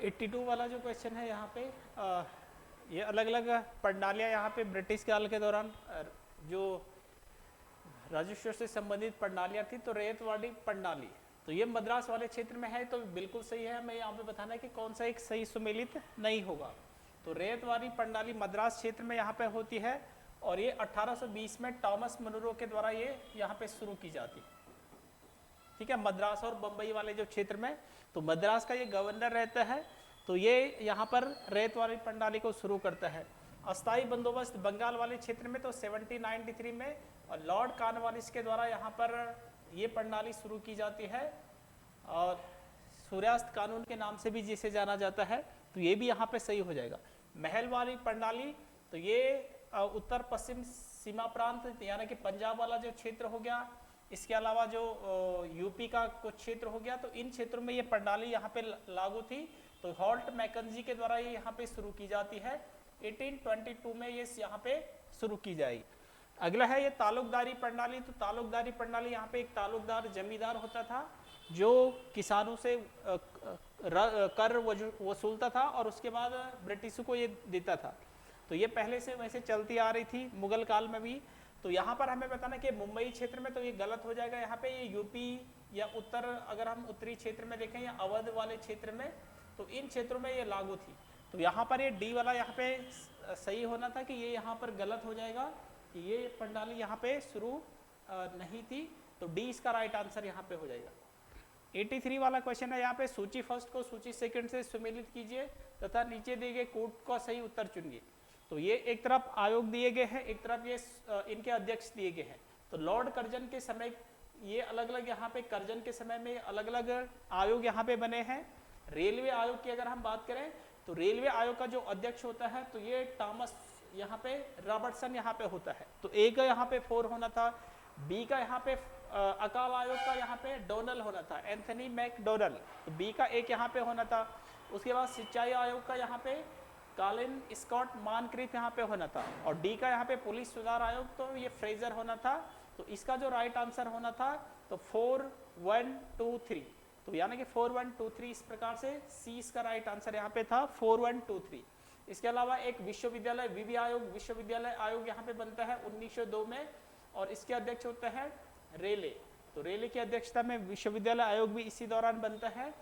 82 वाला जो क्वेश्चन है यहाँ पे ये अलग अलग प्रणालियाँ यहाँ पे ब्रिटिश काल के दौरान जो राजस्व से संबंधित प्रणालियाँ थी, तो रैयतवाड़ी प्रणाली, तो ये मद्रास वाले क्षेत्र में है, तो बिल्कुल सही है। हमें यहाँ पे बताना है कि कौन सा एक सही सुमेलित नहीं होगा। तो रैयतवाड़ी प्रणाली मद्रास क्षेत्र में यहाँ पे होती है और ये 1820 में टॉमस मनरो के द्वारा ये यहाँ पे शुरू की जाती, ठीक है, मद्रास और बम्बई वाले जो क्षेत्र में। तो मद्रास का ये गवर्नर रहता है, तो ये यहाँ पर रैयतवाड़ी प्रणाली को शुरू करता है। अस्थायी बंदोबस्त बंगाल वाले क्षेत्र में तो 1793 में और लॉर्ड कॉर्नवालिस के द्वारा यहाँ पर ये प्रणाली शुरू की जाती है और सूर्यास्त कानून के नाम से भी जिसे जाना जाता है, तो ये भी यहाँ पे सही हो जाएगा। महलवाड़ी प्रणाली, तो ये उत्तर पश्चिम सीमा प्रांत यानी कि पंजाब वाला जो क्षेत्र हो गया, इसके अलावा जो यूपी का कुछ क्षेत्र हो गया, तो इन क्षेत्रों में ये प्रणाली यहाँ पे लागू थी। तो हॉल्ट मैकेंजी के द्वारा ये यहाँ पे शुरू की जाती है। 1822 में ये यहाँ पे शुरू की जाएगी। अगला है ये तालुकदारी प्रणाली। तो तालुकदारी प्रणाली, यहाँ पे एक तालुकदार जमींदार होता था जो किसानों से कर वसूलता था और उसके बाद ब्रिटिशों को ये देता था। तो ये पहले से वैसे चलती आ रही थी मुगल काल में भी। तो यहाँ पर हमें बताना कि मुंबई क्षेत्र में तो ये गलत हो जाएगा। यहाँ पे ये यूपी या उत्तर, अगर हम उत्तरी क्षेत्र में देखें या अवध वाले क्षेत्र में, तो इन क्षेत्रों में ये लागू थी। तो यहाँ पर ये डी वाला यहाँ पे सही होना था कि ये यहाँ पर गलत हो जाएगा कि ये प्रणाली यहाँ पे शुरू नहीं थी। तो डी इसका राइट आंसर यहाँ पे हो जाएगा। 83 वाला क्वेश्चन है यहाँ पे, सूची फर्स्ट को सूची सेकंड से सुमेलित कीजिए तथा नीचे दिए गए कोड का सही उत्तर चुनिए। तो ये एक तरफ आयोग दिए गए हैं, एक तरफ ये इनके अध्यक्ष दिए गए हैं। तो लॉर्ड कर्जन के समय ये अलग अलग यहाँ पे कर्जन के समय में अलग अलग आयोग यहाँ पे बने हैं। रेलवे आयोग की अगर हम बात करें तो रेलवे आयोग का जो अध्यक्ष होता है तो ये टॉमस यहाँ पे रॉबर्टसन यहाँ पे होता है। तो ए का यहाँ पे 4 होना था, बी का यहाँ पे अकाल आयोग का यहाँ पे डोनल होना था, एंथनी मैकडोनल। तो बी का एक यहाँ पे होना था। उसके बाद सिंचाई आयोग का यहाँ पे कॉलिन स्कॉट मानक्रीफ यहाँ पे होना था और डी का यहाँ पे पुलिस सुधार आयोग, तो ये फ्रेजर होना था। तो इसका जो राइट आंसर होना था तो 4, 1, 2, 3। तो यानी कि 4, 1, 2, 3 इस प्रकार से सी इसका राइट आंसर यहाँ पे था 4, 1, 2, 3। इसके अलावा एक विश्वविद्यालय विधि आयोग, विश्वविद्यालय आयोग यहाँ पे बनता है 1902 में और इसके अध्यक्ष होता है रेले। तो रेले की अध्यक्षता में विश्वविद्यालय आयोग भी इसी दौरान बनता है।